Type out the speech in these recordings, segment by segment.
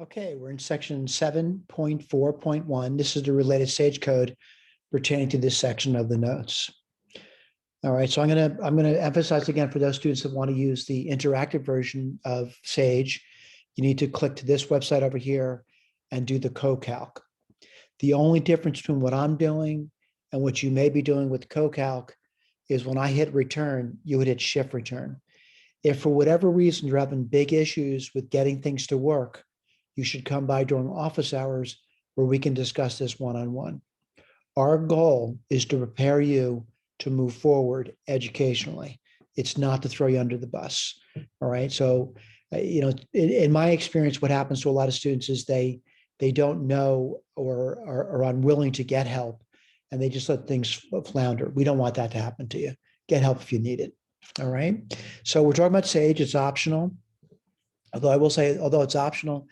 Okay, we're in section 7.4.1. This is the related Sage code pertaining to this section of the notes. All right, so I'm gonna emphasize again for those students that want to use the interactive version of Sage, you need to click to this website over here and do the co-calc. The only difference between what I'm doing and what you may be doing with co-calc is when I hit return, you would hit shift return. If for whatever reason you're having big issues with getting things to work, you should come by during office hours where we can discuss this one-on-one. Our goal is to prepare you to move forward educationally. It's not to throw you under the bus. All right. So, in my experience, what happens to a lot of students is they don't know or are unwilling to get help, and they just let things flounder. We don't want that to happen to you. Get help if you need it. All right. So we're talking about Sage. It's optional. Although I will say, although it's optional,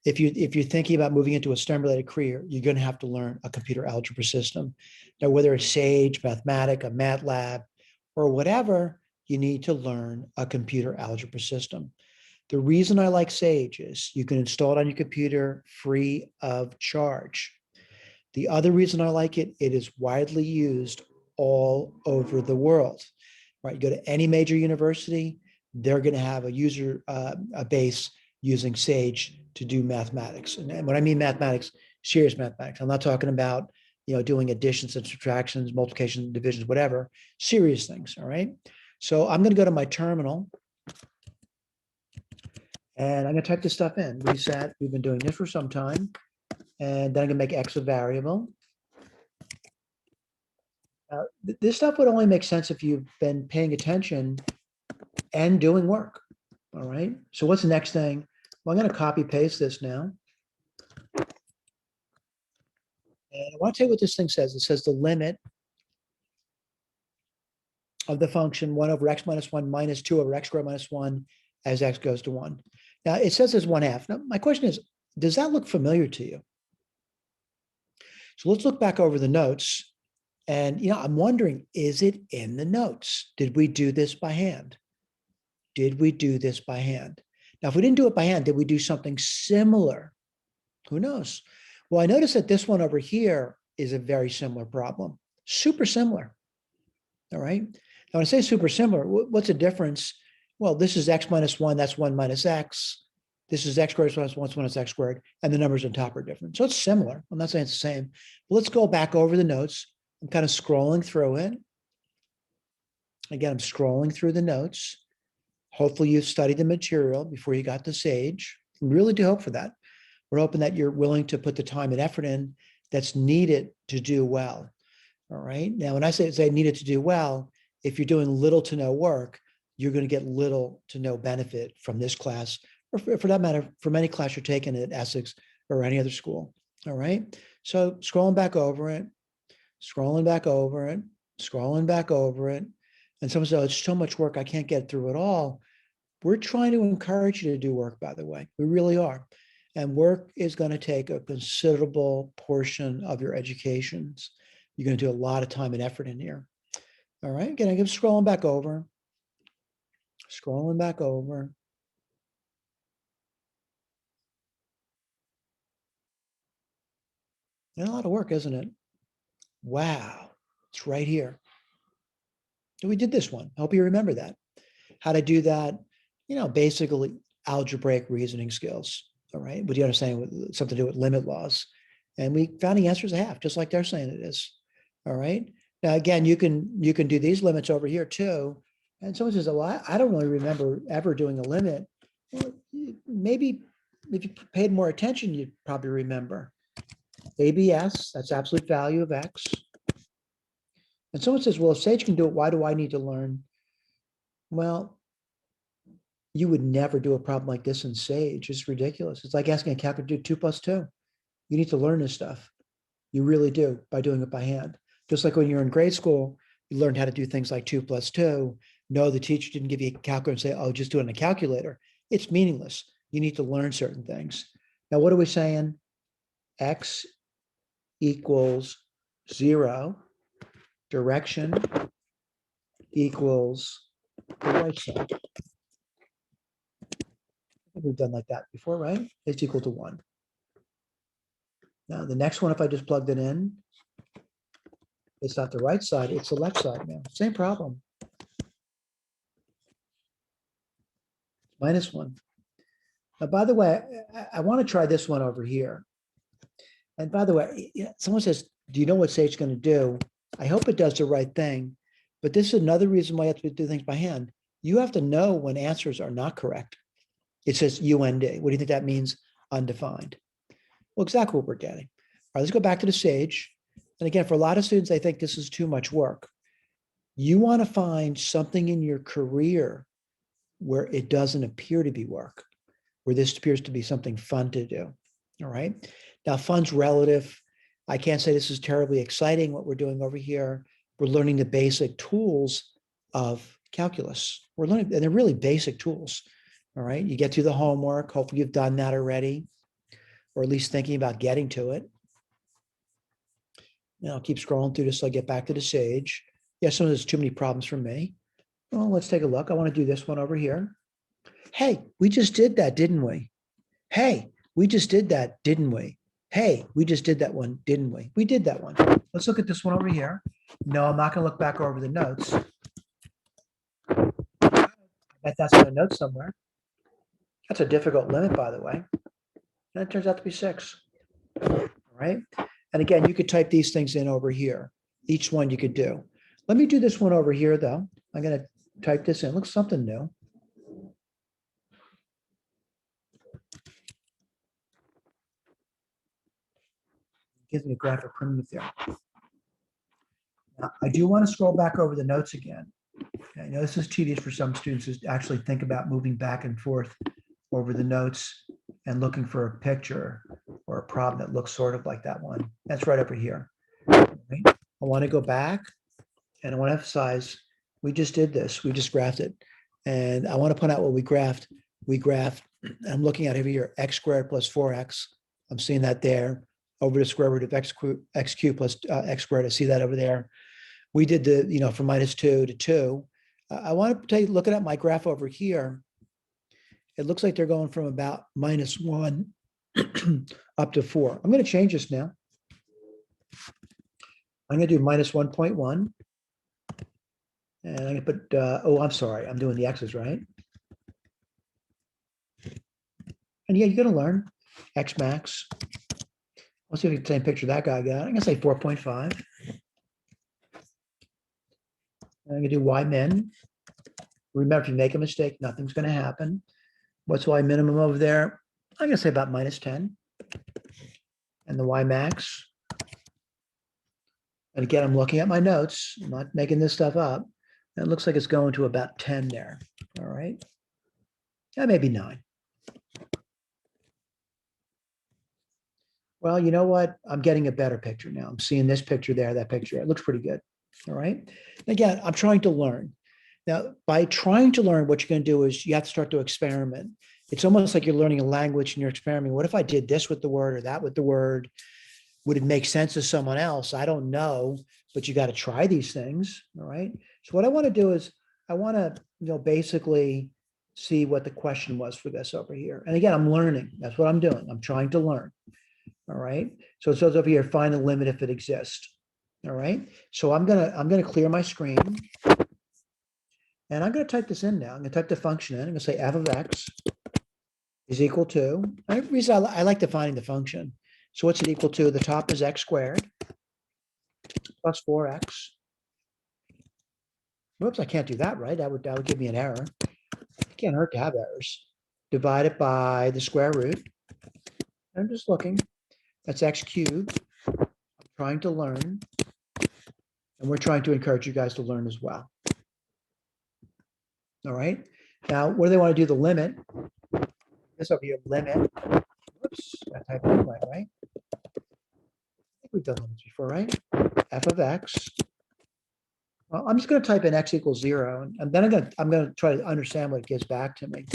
if you're thinking about moving into a STEM-related career, you're going to have to learn a computer algebra system. Now, whether it's Sage, Mathematica, MATLAB, or whatever, you need to learn a computer algebra system. The reason I like Sage is you can install it on your computer free of charge. The other reason I like it, it is widely used all over the world. Right? You go to any major university, they're going to have a user a base using Sage to do mathematics. And when I mean mathematics, serious mathematics. I'm not talking about doing additions and subtractions, multiplication, divisions, whatever, serious things. All right. So I'm going to go to my terminal and I'm going to type this stuff in. Reset. We've been doing this for some time. And then I'm going to make X a variable. This stuff would only make sense if you've been paying attention and doing work. All right. So what's the next thing? Well, I'm going to copy paste this now. And I want to tell you what this thing says. It says the limit of the function 1 over x minus 1 minus 2 over x squared minus 1 as x goes to 1. Now, it says there's 1/2. Now, my question is, does that look familiar to you? So let's look back over the notes. And, I'm wondering, is it in the notes? Did we do this by hand? Did we do this by hand? Now, if we didn't do it by hand, did we do something similar? Who knows? Well, I noticed that this one over here is a very similar problem. Super similar. All right. Now, when I say super similar, what's the difference? Well, this is x minus 1. That's 1 minus x. This is x squared plus 1 minus x squared. And the numbers on top are different. So it's similar. I'm not saying it's the same. But let's go back over the notes. I'm kind of scrolling through it. Again, I'm scrolling through the notes. Hopefully you've studied the material before you got to Sage. We really do hope for that. We're hoping that you're willing to put the time and effort in that's needed to do well. All right. Now, when I say needed to do well, if you're doing little to no work, you're going to get little to no benefit from this class, or for that matter, from any class you're taking at Essex or any other school. All right. So scrolling back over it, scrolling back over it, scrolling back over it. And someone says, oh, it's so much work, I can't get through it all. We're trying to encourage you to do work, by the way. We really are. And work is going to take a considerable portion of your educations. You're going to do a lot of time and effort in here. All right. Again, I'm scrolling back over. Scrolling back over. And a lot of work, isn't it? Wow. It's right here. So we did this one. I hope you remember that. How to do that, basically algebraic reasoning skills. All right. What do you understand with something to do with limit laws? And we found the answer is 1/2, just like they're saying it is. All right. Now, again, you can do these limits over here too. And someone says, well, I don't really remember ever doing a limit. Well, maybe if you paid more attention, you'd probably remember. ABS, that's absolute value of X. And someone says, well, if Sage can do it, why do I need to learn? Well, you would never do a problem like this in Sage. It's ridiculous. It's like asking a calculator to do 2 plus 2. You need to learn this stuff. You really do, by doing it by hand. Just like when you're in grade school, you learned how to do things like 2 plus 2. No, the teacher didn't give you a calculator and say, oh, just do it on a calculator. It's meaningless. You need to learn certain things. Now, what are we saying? X equals 0. Direction equals the right side. We've done like that before, right? It's equal to 1. Now, the next one, if I just plugged it in, it's not the right side, it's the left side now. Same problem. -1. Now, by the way, I want to try this one over here. And by the way, someone says, do you know what Sage is going to do? I hope it does the right thing. But this is another reason why you have to do things by hand. You have to know when answers are not correct. It says UND. What do you think that means? Undefined. Well, exactly what we're getting. All right, let's go back to the Sage. And again, for a lot of students, they think this is too much work. You want to find something in your career where it doesn't appear to be work, where this appears to be something fun to do. All right. Now, fun's relative. I can't say this is terribly exciting what we're doing over here. We're learning the basic tools of calculus. We're learning, and they're really basic tools. All right. You get through the homework. Hopefully you've done that already, or at least thinking about getting to it. Now I'll keep scrolling through this till I get back to the Sage. Yeah, some of this is too many problems for me. Well, let's take a look. I want to do this one over here. Hey, we just did that, didn't we? Hey, we just did that, didn't we? Hey, we just did that one, didn't we? We did that one. Let's look at this one over here. No, I'm not going to look back over the notes. I bet that's in a note somewhere. That's a difficult limit, by the way. And it turns out to be 6. All right. And again, you could type these things in over here. Each one you could do. Let me do this one over here, though. I'm going to type this in. Looks something new. Gives me a graphic primitive there. Now, I do want to scroll back over the notes again. I know this is tedious for some students to actually think about moving back and forth over the notes and looking for a picture or a problem that looks sort of like that one. That's right over here. Right? I want to go back and I want to emphasize, we just did this. We just graphed it. And I want to point out what we graphed. We graphed, I'm looking at over here, x squared plus 4x. I'm seeing that there. Over the square root of x cubed plus x squared. I see that over there. We did the, from -2 to 2. I want to take looking at my graph over here. It looks like they're going from about -1 up to 4. I'm going to change this now. I'm going to do -1.1. And I'm going to put, I'm sorry. I'm doing the x's, right? And yeah, you're going to learn x max. Let's see if we can same picture that guy got. I'm going to say 4.5. I'm going to do y min. Remember, if you make a mistake, nothing's going to happen. What's y minimum over there? I'm going to say about -10. And the y max. And again, I'm looking at my notes. I'm not making this stuff up. And it looks like it's going to about 10 there. All right. Yeah, maybe 9. Well, you know what? I'm getting a better picture now. I'm seeing this picture there, that picture. It looks pretty good. All right. Again, I'm trying to learn. Now, by trying to learn, what you're going to do is you have to start to experiment. It's almost like you're learning a language and you're experimenting. What if I did this with the word or that with the word? Would it make sense to someone else? I don't know, but you got to try these things. All right. So what I want to do is I want to, basically see what the question was for this over here. And again, I'm learning. That's what I'm doing. I'm trying to learn. All right. So it says over here, find the limit if it exists. All right. So I'm gonna clear my screen. And I'm going to type this in now. I'm going to type the function in. I'm going to say f of x is equal to, the reason I like defining the function. So what's it equal to? The top is x squared plus 4x. Whoops, I can't do that, right? That would give me an error. It can't hurt to have errors. Divided by the square root. I'm just looking. That's x cubed. I'm trying to learn. And we're trying to encourage you guys to learn as well. All right. Now, what do they want to do? The limit. This over here, limit. Whoops, I typed it right? I think we've done limits before, right? F of x. Well, I'm just going to type in x equals 0, and then I'm going to try to understand what it gives back to me.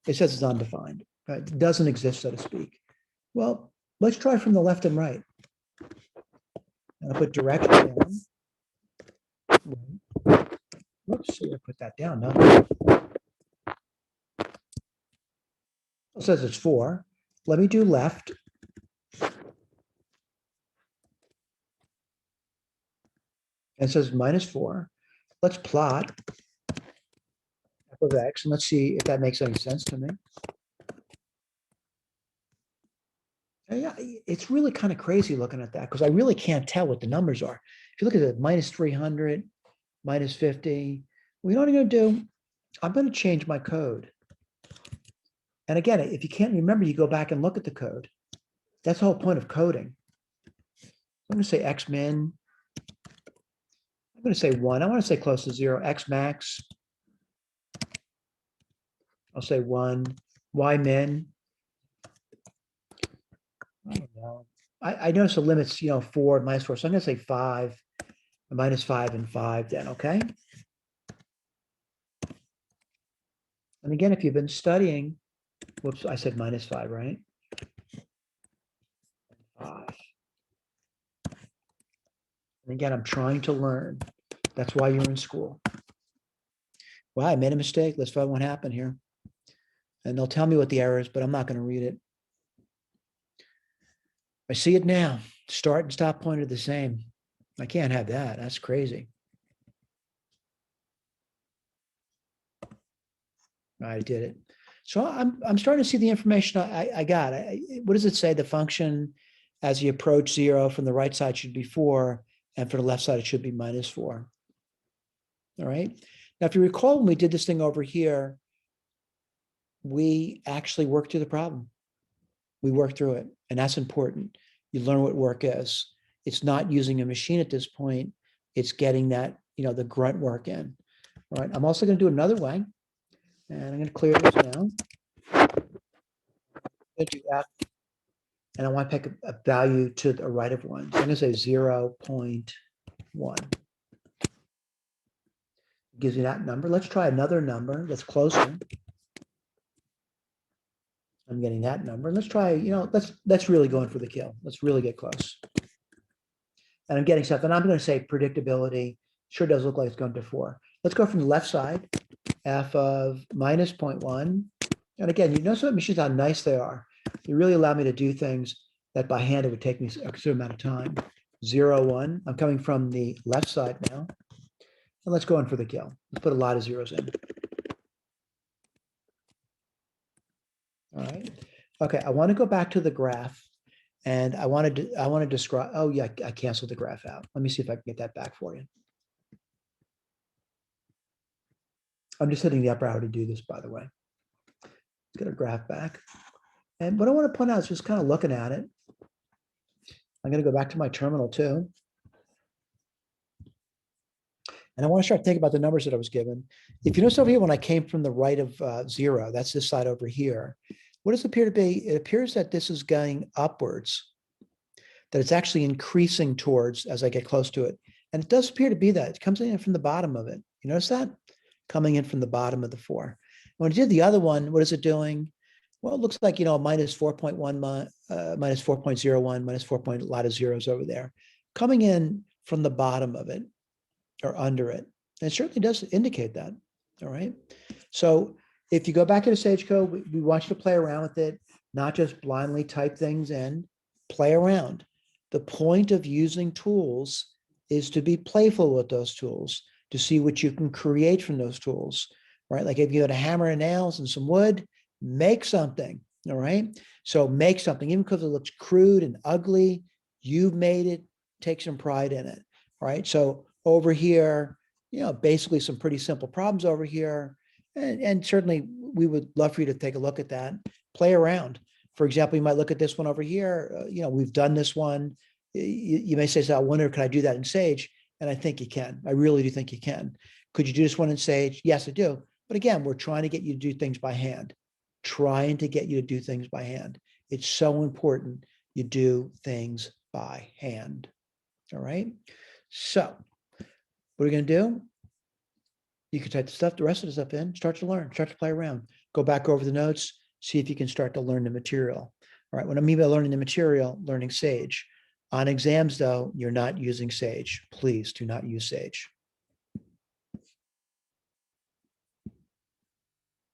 It says it's undefined. Right? It doesn't exist, so to speak. Well, let's try from the left and right. And I'll put direction down. Whoops, so I put that down. No. It says it's 4. Let me do left. And it says -4. Let's plot f of x, and let's see if that makes any sense to me. Yeah, it's really kind of crazy looking at that because I really can't tell what the numbers are. If you look at it, -300, -50, well, you know what I'm going to do? I'm going to change my code. And again, if you can't remember, you go back and look at the code. That's the whole point of coding. I'm going to say x min. I'm going to say 1. I want to say close to 0. X max. I'll say 1. Y min. I don't know. I notice the limits, 4, -4. So I'm going to say 5, -5 and 5 then, okay? And again, if you've been studying, whoops, I said -5, right? 5. And again, I'm trying to learn. That's why you're in school. Well, I made a mistake. Let's find what happened here. And they'll tell me what the error is, but I'm not going to read it. I see it now. Start and stop point are the same. I can't have that. That's crazy. I did it. So I'm starting to see the information I got. What does it say? The function as you approach 0 from the right side should be 4, and for the left side it should be -4. All right. Now, if you recall, when we did this thing over here, we actually worked through the problem. We worked through it, and that's important. You learn what work is. It's not using a machine at this point. It's getting that, the grunt work in. All right. I'm also going to do another way, and I'm going to clear this now. I'm going to do F, and I want to pick a value to the right of 1. So I'm going to say 0.1. Gives you that number. Let's try another number that's closer. I'm getting that number. Let's try, let's really go in for the kill. Let's really get close. And I'm getting stuff, and I'm going to say predictability. Sure does look like it's going to 4. Let's go from the left side, f of -0.1. And again, you notice what machines, how nice they are. They really allow me to do things that by hand it would take me a considerable amount of time. 0, 1. I'm coming from the left side now. And let's go in for the kill. Let's put a lot of zeros in. All right. Okay, I want to go back to the graph, and I want to describe. Oh yeah, I canceled the graph out. Let me see if I can get that back for you. I'm just hitting the upper arrow to do this, by the way. Let's get a graph back. And what I want to point out is just kind of looking at it. I'm going to go back to my terminal too. And I want to start thinking about the numbers that I was given. If you notice over here, when I came from the right of 0, that's this side over here. What does it appear to be? It appears that this is going upwards, that it's actually increasing towards as I get close to it. And it does appear to be that. It comes in from the bottom of it. You notice that? Coming in from the bottom of the 4. When I did the other one, what is it doing? Well, it looks like, -4.1, -4.01, -4 a lot of zeros over there. Coming in from the bottom of it or under it. And it certainly does indicate that. All right. So if you go back into Sage Code, we want you to play around with it, not just blindly type things in, play around. The point of using tools is to be playful with those tools, to see what you can create from those tools, right? Like if you had a hammer and nails and some wood, make something, all right? So make something, even because it looks crude and ugly, you've made it, take some pride in it, right? So over here, basically some pretty simple problems over here. And certainly we would love for you to take a look at that, play around. For example, you might look at this one over here. We've done this one. You may say, so I wonder, can I do that in Sage? And I think you can. I really do think you can. Could you do this one in Sage? Yes, I do. But again, we're trying to get you to do things by hand. Trying to get you to do things by hand. It's so important you do things by hand. All right. So what are you going to do? You can type the rest of the stuff in, start to learn, start to play around, go back over the notes, see if you can start to learn the material. All right. What I mean by learning the material, learning Sage. On exams, though, you're not using Sage. Please do not use Sage.